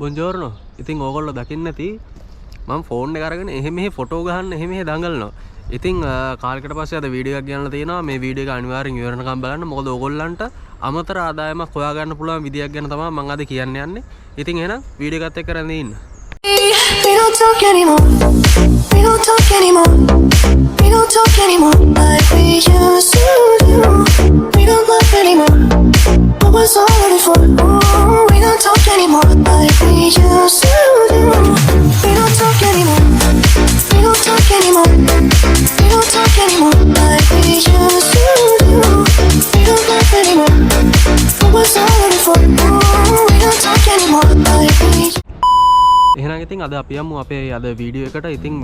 බොන්ජෝර්නෝ. ඉතින් ඕගොල්ලෝ දකින්න ඇති මම ෆෝන් එක අරගෙන එහෙම මෙහෙ ෆොටෝ ගහන්න එහෙම මෙහෙ දඟලනවා. ඉතින් කාලෙකට පස්සේ අද වීඩියෝ එකක් ගන්නලා තියෙනවා. මේ වීඩියෝ එක අනිවාර්යෙන් ඉවරනකම් බලන්න. මොකද ඕගොල්ලන්ට අමතර ආදායමක් හොයාගන්න පුළුවන් විදියක් ගැන තමයි මම අද කියන්න යන්නේ. ඉතින් එහෙනම් වීඩියෝ එකත් එක්ක රැඳී ඉන්න. We don't talk anymore. We don't talk anymore. We don't talk anymore like we used to do. We don't laugh anymore. What was all of it for? Ooh, we don't talk anymore like we used to do. We don't talk anymore. We don't talk anymore. We don't talk anymore like we used to do. We don't laugh anymore. What was all of it for? Ooh, we don't talk anymore like we. එහෙනම් ඉතින් අද අපි යමු අපේ අද video එකට. ඉතින්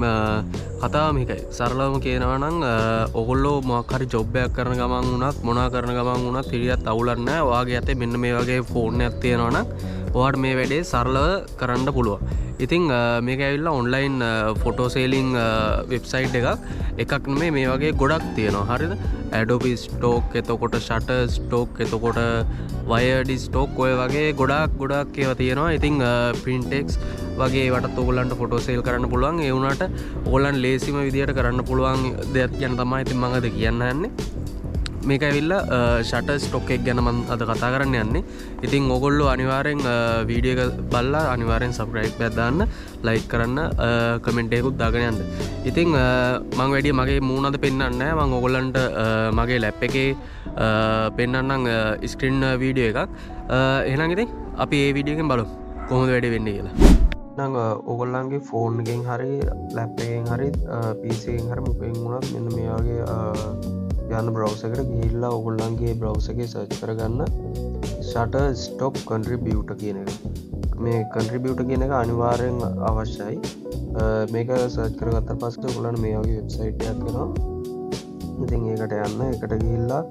කතාව මේකයි. සරලවම කියනවා නම් ඔයගොල්ලෝ මොකක් හරි ජොබ් එකක් කරන ගමන් වුණත් මොනවා කරන ගමන් වුණත් හිරියත් අවුලක් නැහැ. ඔයාගේ අතේ මෙන්න මේ වගේ ෆෝන් එකක් තියෙනවා නම් ඔයාට මේ වැඩේ සරලව කරන්න පුළුවන්. ඉතින් මේක ඇවිල්ලා ඔන්ලයින් ෆොටෝ සේලිං වෙබ්සයිට් එකක් නෙමෙයි, මේ වගේ ගොඩක් තියෙනවා. හරිද? Adobe Stock, එතකොට Shutter Stock, එතකොට Wired Stock, ඔය වගේ ගොඩක් ඒවා තියෙනවා. ඉතින් Printex වගේ ඒවට ඔයගොල්ලන්ට ෆොටෝ සේල් කරන්න පුළුවන්. ඒ වුණාට ඔයගොල්ලන් ලේසිම විදියට කරන්න පුළුවන් දෙයක් ගැන තමයි ඉතින් මම අද කියන්න යන්නේ. මේක ඇවිල්ලා ෂටර් ස්ටොක් එක ගැන මම අද කතා කරන්න යන්නේ. ඉතින් ඕගොල්ලෝ අනිවාර්යෙන් වීඩියෝ එක බලලා අනිවාර්යෙන් සබ්ස්ක්‍රයිබ් එකක් දාන්න, ලයික් කරන්න, කමෙන්ට් එකකුත් දාගෙන යන්න. ඉතින් මම වැඩි මගේ මූණ අද පෙන්නන්නේ නැහැ. මම ඕගොල්ලන්ට මගේ ලැප් එකේ පෙන්නන්නම් ස්ක්‍රීන් වීඩියෝ එකක්. එහෙනම් ඉතින් අපි මේ වීඩියෝ එකෙන් බලමු කොහොමද වැඩේ වෙන්නේ කියලා. නම් ඕගොල්ලන්ගේ ෆෝන් එකෙන් හරි ලැප් එකෙන් හරි PC එකෙන් හරි මොකෙන් වුණත් මෙන්න මේ වගේ යන්න බ්‍රවුසර් එකට ගිහිල්ලා ඕගොල්ලන්ගේ බ්‍රවුසර් එකේ සර්ච් කරගන්න Shutter Stock Contributor කියන එක. මේ contributor කියන එක අනිවාර්යෙන් අවශ්‍යයි. මේක සර්ච් කරගත්තා පස්සේ ඔයගොල්ලන් මේ වගේ වෙබ්සයිට් එකක් එනවා. ඉතින් ඒකට යන්න, ඒකට ගිහිල්ලා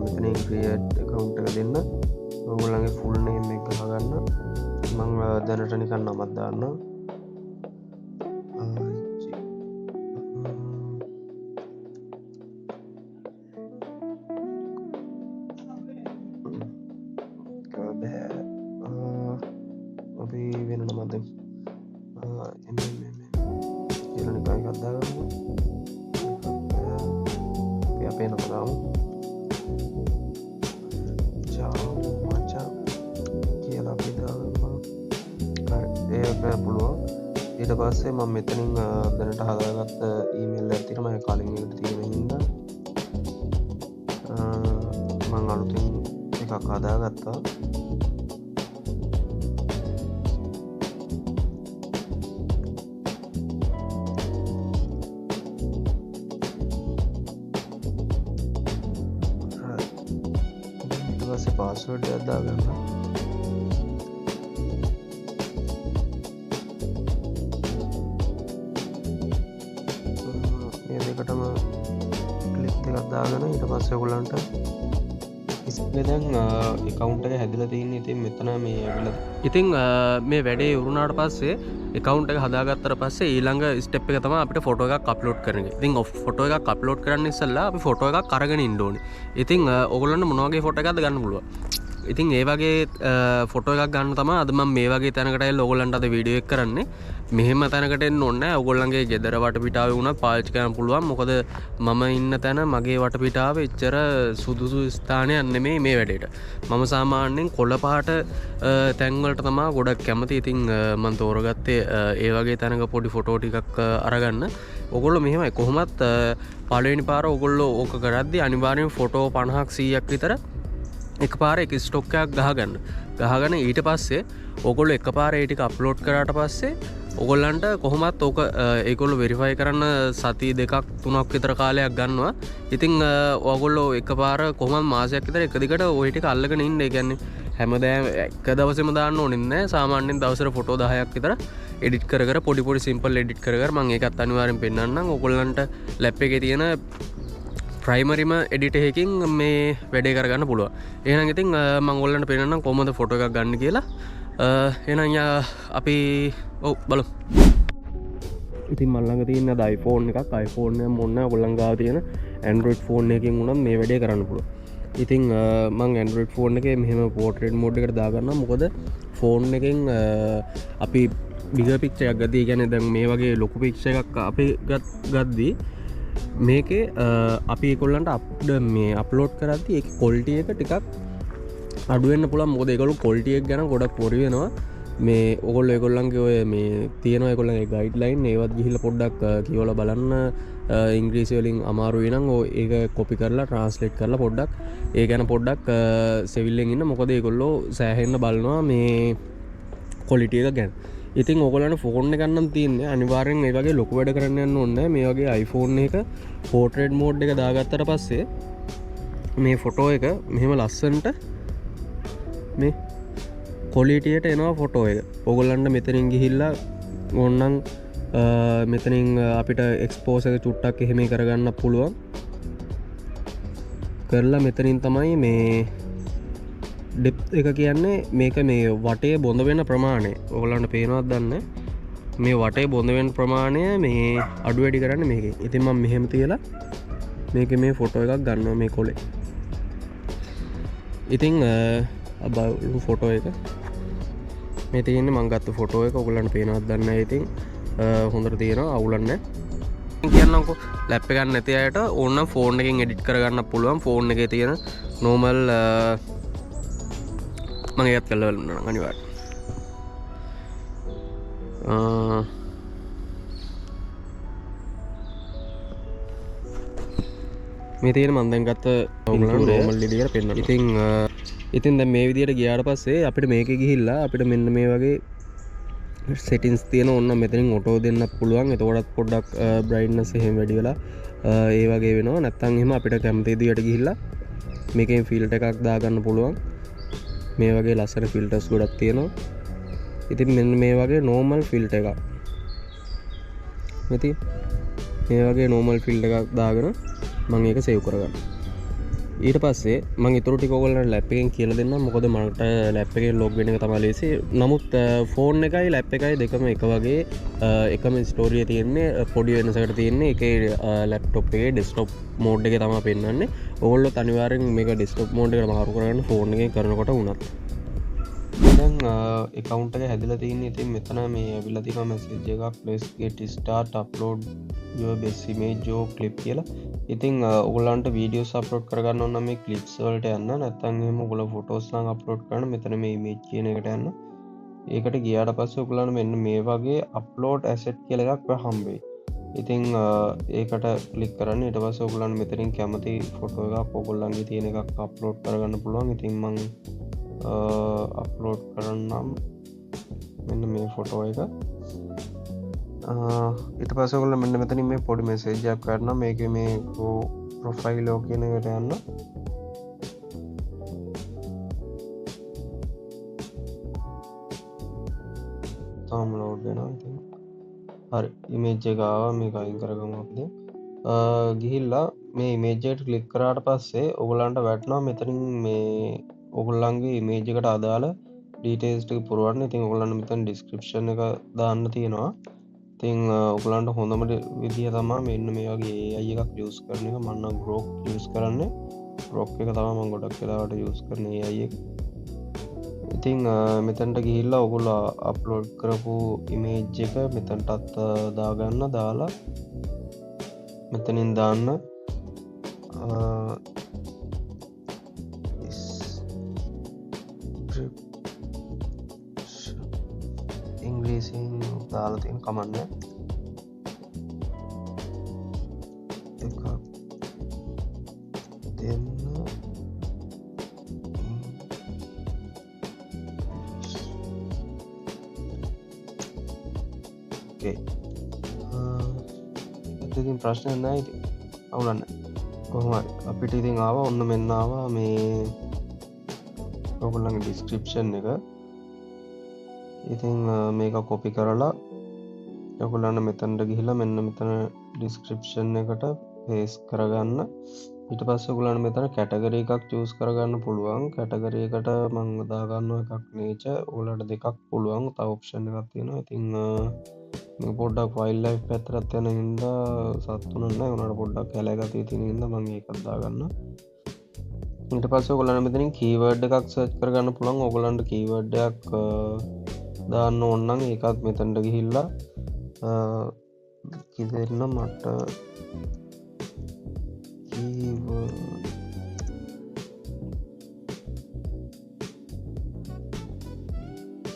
මෙතනින් create account එක දෙන්න. ඔයගොල්ලන්ගේ full name එක ගහගන්න. මම දැනට නිකන් නමක් දාන්නම්. අපි වෙන නමක් දෙමු. කියලා නිකන් එකක් දාගමු. අපි අපේ නම දාමු. කියලා අපි දාගමු. හරි, ඒක පුළුවන්. ඊට පස්සේ මම මෙතනින් දැනට හදාගත්ත ඊමේල් එකක් තියෙනවා. මම කලින් එකට තියෙන හින්දා මම අලුතින් එකක් හදාගත්තා. පාස්වර්ඩ් එකක් දාගන්න. මේ දෙකටම ක්ලික් එකක් දාගෙන ඊට පස්සේ ඔයගොල්ලන්ට ඉස්සේ දැන් account එක හැදලා තියෙන්නේ. ඉතින් මෙතන මේ ඇවිල්ලා. ඉතින් මේ වැඩේ වුණාට පස්සේ account එක හදාගත්තට පස්සේ ඊළඟ ස්ටෙප් එක තමයි අපිට ෆොටෝ එකක් අප්ලෝඩ් කරන එක. ඉතින් ෆොටෝ එකක් අප්ලෝඩ් කරන්න ඉස්සෙල්ලා අපි ෆොටෝ එකක් අරගෙන ඉන්න ඕනේ. ඉතින් ඔයගොල්ලන්ට මොන වගේ ෆොටෝ එකක්ද ගන්න පුළුවන්. ඉතින් ඒ වගේ ෆොටෝ එකක් ගන්න තමයි අද මම මේ වගේ තැනකට ඇවිල්ලා ඔයගොල්ලන්ට අද වීඩියෝ එක කරන්නේ. මෙහෙම තැනකට එන්න ඕනේ නැහැ. ඔයගොල්ලන්ගේ ගෙදර වටපිටාවේ වුණත් පාවිච්චි කරන්න පුළුවන්. මොකද මම ඉන්න තැන මගේ වටපිටාවේ එච්චර සුදුසු ස්ථානයක් නෙමෙයි මේ වැඩේට. මම සාමාන්‍යයෙන් කොළ පාට තැන් වලට තමයි ගොඩක් කැමති. ඉතින් මම තෝරගත්තේ ඒ වගේ තැනක පොඩි ෆොටෝ ටිකක් අරගන්න. ඔයගොල්ලෝ මෙහෙමයි කොහොමත් පළවෙනි පාර ඔයගොල්ලෝ ඕක කරද්දී අනිවාර්යෙන් ෆොටෝ 50ක් 100ක් විතර එකපාර එක ස්ටොක් එකක් ගහගෙන ඊට පස්සේ ඔයගොල්ලෝ එකපාර ඒ ටික අප්ලෝඩ් කරාට පස්සේ ඔයගොල්ලන්ට කොහොමත් ඕක ඒගොල්ලෝ වෙරිෆයි කරන්න සති දෙකක් තුනක් විතර කාලයක් ගන්නවා. ඉතින් ඔයගොල්ලෝ එකපාර කොහොමත් මාසයක් විතර එක දිගට ওই ටික අල්ලගෙන ඉන්න. ඒ කියන්නේ හැමදාම එක දවසෙම දාන්න ඕනේ නැහැ. සාමාන්‍යයෙන් දවසට ෆොටෝ 10ක් විතර එඩිට් කර පොඩි සිම්පල් එඩිට් කර මම ඒකත් අනිවාර්යෙන් පෙන්නන්නම්. ඔයගොල්ලන්ට ලැප් එකේ තියෙන ප්‍රයිමරිම එඩිට එකකින් මේ වැඩේ කරගන්න පුළුවන්. එහෙනම් ඉතින් මම ඔයගොල්ලන්ට පෙන්නන්නම් කොහොමද ෆොටෝ එකක් ගන්න කියලා. එහෙනම් අපි බලමු. ඉතින් මම ළඟ තියෙන iPhone එකක්. iPhone එක මොන්න ඔයගොල්ලන් ගාව තියෙන Android phone එකකින් උනත් මේ වැඩේ කරන්න පුළුවන්. ඉතින් මම Android phone එකේ මෙහෙම portrait mode එකට දාගන්නම්. මොකද ෆෝන් එකෙන් අපි බිග පික්ෂයක් ගදී ගැන දැන් මේ වගේ ලොකු පික්ෂ එකක් අපි ගද්දී මේකේ අපි කොල්ලන්ට අප්ඩ මේ අප්ලෝඩ් කරද්දි ඒ කොල්ටිය එක ටිකක් අඩුවෙන්න්න පුළන් මොද එකකලු කොල්ටියක් ගැන ගොඩක් පොරි වෙනවා මේ ඔගොල් එකොල්ලන්ගේ ඔය මේ තියෙන කොල්ලගේ ගයිඩ් ලයින් ඒවත් ගිහිල පොඩ්ඩක් කියවල බලන්න ඉංග්‍රීසිවලින් අමාරු වෙනම් ඒක කොපි කරලා ට්‍රන්ස්ලේට් කරලා පොඩ්ඩක් ඒ ගැන පොඩ්ඩක් සෙවිල්ලෙන් ඉන්න මොකද ඒකොල්ලෝ සෑහෙන්න බලනවා මේ කොලිටිය එක ගැන ඉතින් ඔගලන්න ෆෝර්න ගන්නම් තියන්නේ අනිවාරෙන් ඒ වගේ ලොකු වැඩ කරන්න ඔන්න මේ වගේ iPhone එක පෝට්‍රේඩ් මෝඩ් එක දාගත්තට පස්සේ මේ ෆොටෝ එක මෙහෙම ලස්සන්ට මේ කොලිටියට එනවා ෆොටෝ එක ඔගොල්ලන්ට මෙතනින් ගිහිල්ලා ඔන්නන් මෙතනින් අපිට එක්ස්පෝස එක චුට්ටක් එහෙම කරගන්න පුළුවන් කරලා මෙතනින් තමයි මේ ඩෙප් එක කියන්නේ මේක මේ වටේ බොඳ වෙන ප්‍රමාණය ඔගොල්ලන්ට පේනවත් දන්න මේ වටේ බොඳ වෙන ප්‍රමාණය මේ අඩු වැඩි කරන්න මේක ඉතින් මම මෙහෙම තියලා මේක මේ ෆොටෝ එකක් ගන්නවා මේ කොලේ ඉතිං අබලු ෆොටෝ එක මේ තියන්නේ මංගත්තු ෆොටෝ එක ඔගොල්ලන්ට පේනවත් දන්න ඉතින් හොඳට තියෙන අවුලන්න කියන්නකො ලැප් එකන්න නැති අයට ඕන්න ෆෝන් එකින් එඩිට් කරගන්න පුළුවන් ෆෝන් එක තියෙන නෝමල් මගේ ඒත් කල්ලවලන්න අනිවාට මේ තියෙන මන්දැන් ගත්ත නෝමල් ලිදිකට පෙන්න්න ඉතින් දැ මේ විදියට ගියාට පස්සේ අපිට මේක ගිහිල්ලා අපිට මෙන්න මේ වගේ සෙටින්ස් තියෙන ඔන්න මෙතනින් ඔටෝ දෙන්න පුළුවන් එතකොටත් පොඩ්ඩක් බ්‍රයිට්නස් එහෙම වැඩි වෙලා ඒ වගේ වෙනවා නැත්තම් එහෙම අපිට කැමති විදියට ගිහිල්ලා මේකෙන් ෆිල්ටර් එකක් දාගන්න පුළුවන් මේ වගේ ලස්සන ෆිල්ටර්ස් ගොඩක් තියෙනවා ඉතින් මෙන්න මේ වගේ නෝමල් ෆිල්ටර් එකක් ඉතින් මේ වගේ නෝමල් ෆිල්ටර් එකක් දාගෙන මම ඒක සේව් කරගන්න ඊට පස්සේ මං ඉතුරු ටික ඔයගොල්ලන්ට ලැප් එකෙන් කියලා දෙන්න මොකද මට ලැප් එකේ ලොග් වෙන එක තමයි ලේසි නමුත් ෆෝන් එකයි ලැප් එකයි දෙකම එක වගේ එකම ස්ටෝරිය තියෙන්නේ පොඩි වෙනසකට තියෙන්නේ ඒකේ ලැප්ටොප් එකේ ඩෙස්ක්ටොප් මෝඩ් එකේ තමයි පෙන්වන්නේ ඔයගොල්ලෝ අනිවාර්යෙන් මේක ඩෙස්ක්ටොප් මෝඩ් එකට මාරු කරගන්න ෆෝන් එකෙන් කරනකොට වුණත් දැන් account එක හැදලා තියෙන්නේ ඉතින් මෙතන මේ ඇවිල්ලා තියෙනවා message එකක් please get start upload your best image or clip කියලා ඉතින් ඔයගොල්ලන්ට වීඩියෝස් අප්ලෝඩ් කරගන්න ඕන නම් මේ ක්ලිප්ස් වලට යන්න නැත්නම් එහෙම ඔයගොල්ලෝ ෆොටෝස් නම් අප්ලෝඩ් කරන්න මෙතන මේ ඉමේජ් කියන එකට යන්න ඒකට ගියාට පස්සේ ඔයගොල්ලන්ට මෙන්න මේ වගේ අප්ලෝඩ් ඇසෙට් කියලා එකක් හම්බෙයි ඉතින් ඒකට ක්ලික් කරන්න ඊට පස්සේ ඔයගොල්ලන්ට මෙතනින් කැමති ෆොටෝ එකක් ඔයගොල්ලන්ගේ තියෙන එකක් අප්ලෝඩ් කරගන්න පුළුවන් ඉතින් මම අප්ලෝඩ් කරන්නම් මෙන්න මේ ෆොටෝ එක ඊට පස්සේ ඔයගොල්ලෝ මෙන්න මෙතනින් මේ පොඩි මෙසේජ් එකක් කරනවා මේකේ මේ ප්‍රොෆයිල් එක කියන එකට යන්න තාම ලෝඩ් වෙනවා ඉතින් හරි ඉමේජ් එක ආවා මේක අයින් කරගමු අපි ගිහිල්ලා මේ ඉමේජ් එකට ක්ලික් කරාට පස්සේ ඔයගොල්ලන්ට වැටෙනවා මෙතනින් මේ ඔයගොල්ලන්ගේ ඉමේජ් එකට අදාළ ඩීටේල්ස් ටික පුරවන්න ඉතින් ඔයගොල්ලන්ට මෙතන ඩිස්ක්‍රිප්ෂන් එක දාන්න තියෙනවා ඉතින් ඔයගොල්ලන්ට හොඳම විදිය තමයි මෙන්න මේ වගේ AI එකක් යූස් කරන එක මම නම් Grok යූස් කරන්නේ Grok එක තමයි මම ගොඩක් වෙලාවට යූස් කරන්නේ AI එක ඉතින් මෙතනට ගිහිල්ලා ඔයගොල්ලෝ අප්ලෝඩ් කරපු ඉමේජ් එක මෙතනටත් දාගන්න දාලා මෙතනින් දාන්න ඉංග්‍රීසියෙන් දාලා තියෙන කමන්න එකක් දෙන්න ඕකේ ඉතින් ප්‍රශ්න නැහැ ඉතින් අවුලන්න කොහොම හරි අපිට ඉතින් ආවා ඔන්න මෙන්න ආවා මේ ඔයගොල්ලන්ගේ ඩිස්ක්‍රිප්ෂන් එක ඉතින් මේක කොපි කරලා ඔයගොල්ලන්ට මෙතනට ගිහිල්ලා මෙන්න මෙතන ඩිස්ක්‍රිප්ෂන් එකට පේස්ට් කරගන්න ඊට පස්සේ ඔයගොල්ලන්ට මෙතන කැටගරි එකක් චූස් කරගන්න පුළුවන් කැටගරි එකට මම දාගන්නවා එකක් නේචර් ඔයගොල්ලන්ට දෙකක් පුළුවන් තව ඔප්ෂන් එකක් තියෙනවා ඉතින් මේ පොඩ්ඩක් වයිල්ඩ් ලයිෆ් පැත්තට යන හින්දා සත්තුන නැහැ උනාට පොඩ්ඩක් කැලෑ ගතිය තියෙන හින්දා මම ඒකත් දාගන්න ඊට පස්සේ ඔයගොල්ලන්ට මෙතනින් කීවර්ඩ් එකක් සර්ච් කරගන්න පුළුවන්. ඔයගොල්ලන්ට කීවර්ඩ් එකක් දාන්න ඕන නම් ඒකත් මෙතනට ගිහිල්ලා කිදෙන්න මට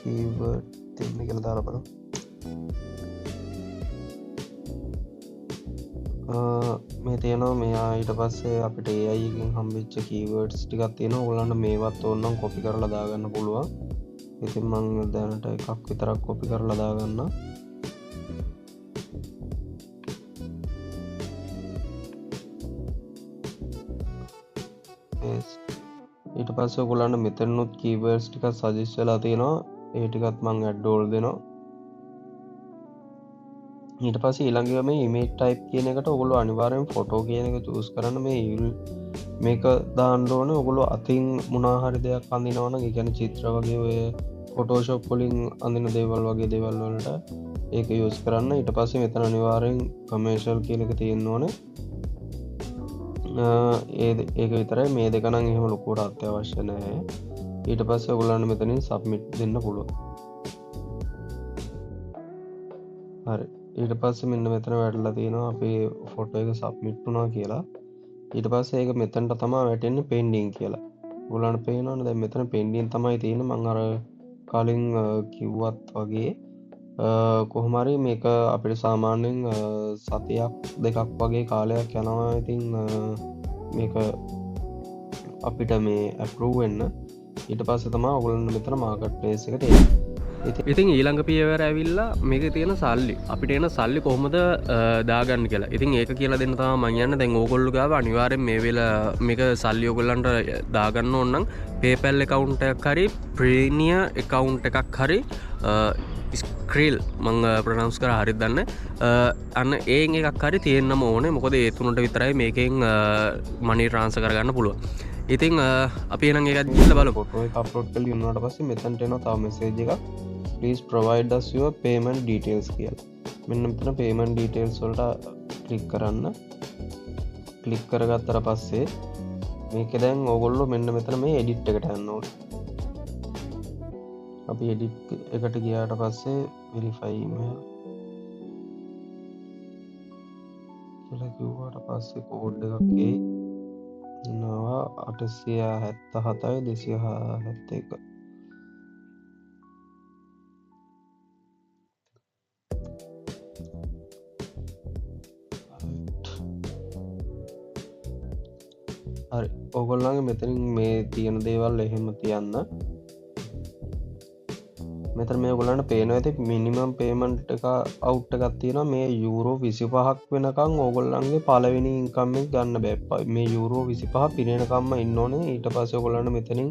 කීවර්ඩ් දෙන්න කියලා දාලා බලන්න. මේ තියෙනවා මෙයා ඊට පස්සේ අපිට AI එකෙන් හම්බෙච්ච කීවර්ඩ්ස් ටිකක් තියෙනවා. ඔයගොල්ලන්ට මේවත් ඕනනම් කොපි කරලා දාගන්න පුළුවන්. ඉතින් මම දැනට එකක් විතරක් කොපි කරලා දාගන්න. ඊට පස්සේ ඔයගොල්ලන්ට මෙතනොත් කීවර්ඩ්ස් ටිකක් සජෙස්ට් වෙලා තියෙනවා. ඒ ටිකත් මම ඇඩ් ඕල් දෙනවා. ඊට පස්සේ ඊළඟට මේ ඉමේජ් ටයිප් කියන එකට ඔයගොල්ලෝ අනිවාර්යෙන් ෆොටෝ කියන එක චූස් කරන්න. මේක දාන්න ඕනේ ඔයගොල්ලෝ අතින් මොනවා හරි දෙයක් අඳිනවා නම්, ඒ කියන්නේ චිත්‍ර වගේ ඔය ෆොටෝෂොප් වලින් අඳින දේවල් වගේ දේවල් වලට ඒක යූස් කරන්න. ඊට පස්සේ මෙතන අනිවාර්යෙන් කමර්ෂල් කියන එක තියෙන්න ඕනේ. ඒක විතරයි. මේ දෙක නම් එහෙම ලොකුවට අත්‍යවශ්‍ය නැහැ. ඊට පස්සේ ඔයගොල්ලන්ට මෙතනින් සබ්මිට් දෙන්න පුළුවන්. හරි. ඊට පස්සේ මෙන්න මෙතන වැටලා තියෙනවා අපේ ෆොටෝ එක සබ්මිට් වුණා කියලා. ඊට පස්සේ ඒක මෙතනට තමයි වැටෙන්නේ පෙන්ඩින් කියලා. ඔයගොල්ලන්ට පේනවනේ දැන් මෙතන පෙන්ඩින් තමයි තියෙන්නේ. මම අර කලින් කිව්වත් වගේ කොහොම හරි මේක අපිට සාමාන්‍යයෙන් සතියක් දෙකක් වගේ කාලයක් යනවා. ඉතින් මේක අපිට මේ අප්‍රූව් වෙන්න. ඊට පස්සේ තමයි ඔයගොල්ලන්ට මෙතන මාකට් ප්ලේස් එකට එන්නේ. ඉතින් ඊළඟ පියවර ඇවිල්ලා මේක තියෙන සල්ලි අපිට එන සල්ලි කොහොමද දාගන්න කියලා. ඉතින් ඒක කියලා දෙන්න තමයි මම යන්නේ. දැන් ඕගොල්ලෝ ගාව අනිවාර්යෙන් මේ වෙලාව මේක සල්ලි ඕගොල්ලන්ට දාගන්න ඕන නම් PayPal account එකක් හරි Payoneer account එකක් හරි ස්ක්‍රීල් මං ප්‍රනවුන්ස් කරා හරියට දන්නේ අන්න ඒන් එකක් හරි තියෙන්නම ඕනේ. මොකද ඒ තුනට විතරයි මේකෙන් මනි ට්‍රාන්ස්ෆර් කරගන්න පුළුවන්. ඉතින් අපි එහෙනම් ඒකත් ගිහලා බලමු. ෆොටෝ එක අප්ලෝඩ් කරලා ඉන්නාට පස්සේ මෙතනට එනවා තව මෙසේජ් එකක්. please provide us your payment details කියලා. මෙන්න මෙතන payment details වලට ක්ලික් කරන්න. ක්ලික් කරගත්තට පස්සේ මේක දැන් ඕගොල්ලෝ මෙන්න මෙතන මේ edit එකට යන්න ඕනේ. අපි edit එකට ගියාට පස්සේ verify email කියලා කිව්වට පස්සේ කෝඩ් එකක් එයි. එනවා 877 271. හරි. ඔයගොල්ලන්ගේ මෙතනින් මේ තියෙන දේවල් එහෙම තියන්න. මෙතන මේ ඔයගොල්ලන්ට පේනවා ඇති මිනිමම් පේමන්ට් එක අවුට් එකක් තියෙනවා. මේ යූරෝ 25ක් වෙනකන් ඔයගොල්ලන්ගේ පළවෙනි ඉන්කම් එක ගන්න බෑ. මේ යූරෝ 25 පිරෙනකම්ම ඉන්න ඕනේ. ඊට පස්සේ ඔයගොල්ලන්ට මෙතනින්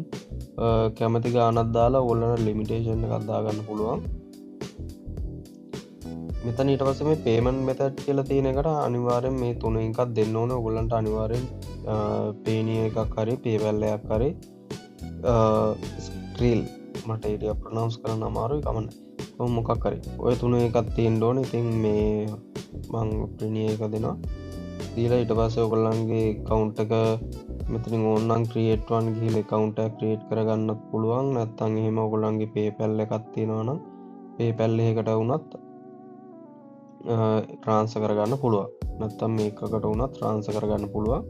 කැමති ගාණක් දාලා ඔයගොල්ලන්ට ලිමිටේෂන් එකක් දාගන්න පුළුවන්. මෙතන ඊට පස්සේ මේ පේමන්ට් මෙතඩ් කියලා තියෙන එකට අනිවාර්යෙන් මේ තුන එකක් දෙන්න ඕනේ. ඔයගොල්ලන්ට අනිවාර්යෙන් Payoneer එකක් හරි PayPal එකක් හරි ස්ක්‍රීල් මට ඒක ප්‍රොනවුන්ස් කරන්න අමාරුයි කමන්න. මොකක් හරි ඔය තුන එකක් තියෙන්න ඕනේ. ඉතින් මේ මම Payoneer එක දෙනවා. දීලා ඊට පස්සේ ඔයගොල්ලන්ගේ account එක මෙතනින් ඕනනම් create one ගිහලා account එක create කරගන්නත් පුළුවන්. නැත්නම් එහෙම ඔයගොල්ලන්ගේ PayPal එකක් තියෙනවා නම් PayPal එකකට වුණත් ට්‍රාන්ස්ෆර් කරගන්න පුළුවන්. නැත්නම් මේකකට වුණත් ට්‍රාන්ස්ෆර් කරගන්න පුළුවන්.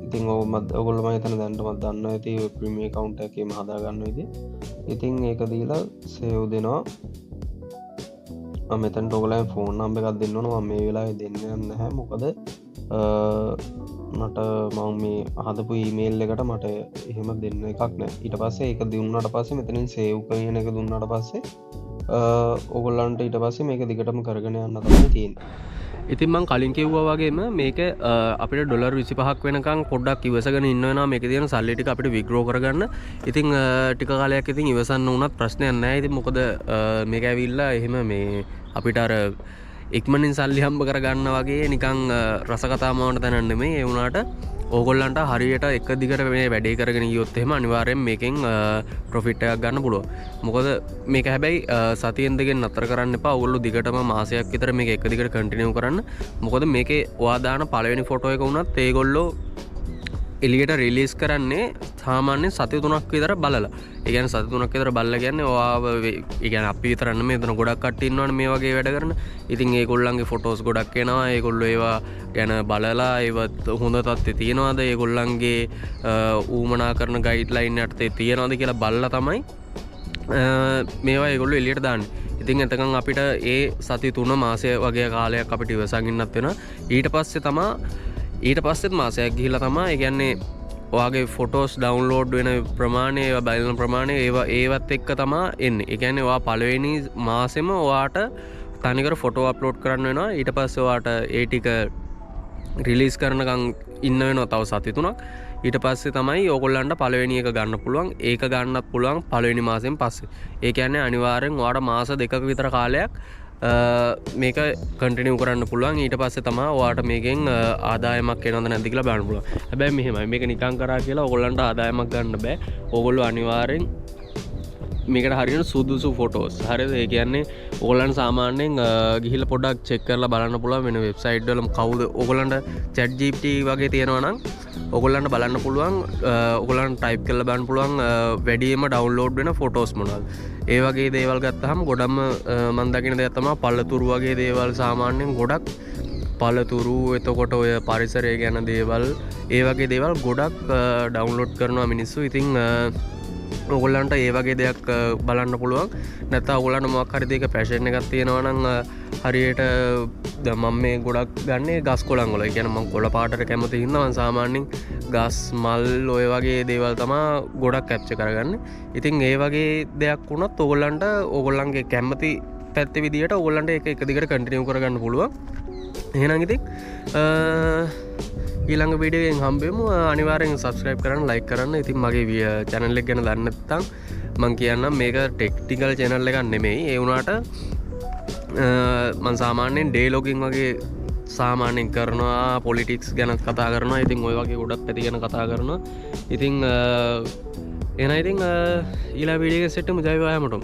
ඉතින් ඔයගොල්ලෝ මම හිතන දැනටමත් දන්නවා ඇති ඔය ප්‍රීමියම් account එකේම හදා ගන්න විදිහ. ඉතින් ඒක දීලා save දෙනවා. මම මෙතනට ඔයගොල්ලන්ගේ phone number එකක් දෙන්න ඕන. මම මේ වෙලාවේ දෙන්නේ නැහැ. මොකද මට මම මේ හදපු email එකට මට එහෙම දෙන්න එකක් නැහැ. ඊට පස්සේ ඒක දුන්නාට පස්සේ මෙතනින් save කියන එක දුන්නාට පස්සේ ඔයගොල්ලන්ට ඊට පස්සේ මේක දිගටම කරගෙන යන්න තමයි තියෙන්නේ. ඉතින් මං කලින් කිව්වා වගේම මේක අපිට ඩොලර් 25ක් වෙනකන් පොඩ්ඩක් ඉවසගෙන ඉන්න වෙනවා. මේකේ තියෙන සල්ලි ටික අපිට විග්‍රෝ කරගන්න. ඉතින් ටික කාලයක් ඉතින් ඉවසන්න උනත් ප්‍රශ්නයක් නැහැ. ඉතින් මොකද මේක ඇවිල්ලා එහෙම මේ අපිට අර ඉක්මනින් සල්ලි හම්බ කරගන්න වගේ නිකන් රස කතා මාවන තැනක් නෙමෙයි. ඒ වුණාට ඕගොල්ලන්ට හරියට එක දිගට මේ වැඩේ කරගෙන ගියොත් එහෙම අනිවාර්යෙන් මේකෙන් ප්‍රොෆිට් එකක් ගන්න පුළුවන්. මොකද මේක හැබැයි සතියෙන් දෙකෙන් නතර කරන්න එපා. ඕගොල්ලෝ දිගටම මාසයක් විතර මේක එක දිගට කන්ටිනියු කරන්න. මොකද මේකේ ඔයා දාන පළවෙනි ෆොටෝ එක වුණත් ඒගොල්ලෝ එලියට රිලීස් කරන්නේ සාමාන්‍යයෙන් සති 3ක් විතර බලලා. ඒ කියන්නේ සති 3ක් විතර බලලා කියන්නේ ඔයාව ඒ කියන්නේ අපි විතරක් නෙමෙයි එතන ගොඩක් කට්ටිය ඉන්නවනේ මේ වගේ වැඩ කරන. ඉතින් ඒගොල්ලන්ගේ ෆොටෝස් ගොඩක් එනවා. ඒගොල්ලෝ ඒවා ගැන බලලා ඒවත් හොඳ තත්ත්වයේ තියනවාද ඒගොල්ලන්ගේ ඌමනා කරන ගයිඩ්ලයින් යටතේ තියනවාද කියලා බලලා තමයි මේවා ඒගොල්ලෝ එලියට දාන්නේ. ඉතින් එතකන් අපිට ඒ සති 3 මාසය වගේ කාලයක් අපිට ඉවසන් ඉන්නත් වෙනවා. ඊට පස්සෙත් මාසයක් ගිහිල්ලා තමයි ඒ කියන්නේ ඔයාගේ ෆොටෝස් ඩවුන්ලෝඩ් වෙන ප්‍රමාණය ඒවා බලන ප්‍රමාණය ඒවත් එක්ක තමයි එන්නේ. ඒ කියන්නේ ඔයා පළවෙනි මාසෙම ඔයාට තනිකර ෆොටෝ අප්ලෝඩ් කරන්න වෙනවා. ඊට පස්සේ ඔයාට ඒ ටික රිලීස් කරනකම් ඉන්න වෙනවා තව සති 3ක්. ඊට පස්සේ තමයි ඕගොල්ලන්ට පළවෙනි එක ගන්න පුළුවන්. ඒක ගන්නත් පුළුවන් පළවෙනි මාසෙන් පස්සේ. ඒ කියන්නේ අනිවාර්යෙන් ඔයාට මාස 2ක විතර කාලයක් මේක කන්ටිනියු කරන්න පුළුවන්. ඊට පස්සේ තමයි ඔයාට මේකෙන් ආදායමක් එනවද නැද්ද කියලා බලන්න පුළුවන්. හැබැයි මෙහෙමයි මේක නිකන් කරා කියලා ඕගොල්ලන්ට ආදායමක් ගන්න බෑ. ඕගොල්ලෝ අනිවාර්යෙන් මේකට හරියට සුදුසු ෆොටෝස් හරිද? ඒ කියන්නේ ඕගොල්ලන් සාමාන්‍යයෙන් ගිහිල්ලා පොඩ්ඩක් චෙක් කරලා බලන්න පුළුවන් වෙන වෙබ්සයිට් වල කවුද ඕගොල්ලන්ට chat gpt වගේ තියෙනවා නම් ඕගොල්ලන්ට බලන්න පුළුවන්. ඕගොල්ලන්ට ටයිප් කරලා බලන්න පුළුවන් වැඩිම ඩවුන්ලෝඩ් වෙන ෆොටෝස් මොනවද. ඒ වගේ දේවල් ගත්තාම ගොඩක්ම මම දකින දෙයක් තමයි පළතුරු වගේ දේවල් සාමාන්‍යයෙන් ගොඩක් පළතුරු එතකොට ඔය පරිසරය ගැන දේවල් ඒ වගේ දේවල් ගොඩක් ඩවුන්ලෝඩ් කරනවා මිනිස්සු. ඉතින් ඔගොල්ලන්ට ඒ වගේ දෙයක් බලන්න පුළුවන්. නැත්නම් ඔයගොල්ලන්ට මොකක් හරි දෙයක පැෂන් එකක් තියෙනවා නම් හරියට මම මේ ගොඩක් ගන්නේ ගස් කොළන් වල. ඒ කියන්නේ මම කොළ පාටට කැමති හින්දා මම සාමාන්‍යයෙන් ගස් මල් ඔය වගේ දේවල් තමයි ගොඩක් කැප්චර් කරගන්නේ. ඉතින් ඒ වගේ දෙයක් වුණත් ඔයගොල්ලන්ට ඔයගොල්ලන්ගේ කැමති පැත්තේ විදියට ඔයගොල්ලන්ට ඒක එක දිගට කන්ටිනියු කරගන්න පුළුවන්. එහෙනම් ඉතින් ඊළඟ වීඩියෝ එකෙන් හම්බෙමු. අනිවාර්යෙන් subscribe කරන්න, like කරන්න. ඉතින් මගේ channel එක ගැන දන්නේ නැත්නම් මම කියන්නම් මේක ටෙක්නිකල් channel එකක් නෙමෙයි. ඒ වුණාට මම සාමාන්‍යයෙන් ඩේලොගින් වගේ සාමාන්‍යයෙන් කරනවා, පොලිටික්ස් ගැන කතා කරනවා. ඉතින් ওই වගේ ගොඩක් පැති ගැන කතා කරනවා. ඉතින් එහෙනම් ඊළඟ වීඩියෝ එකෙන් සෙට් වෙමු. ජය වේවා හැමෝටම.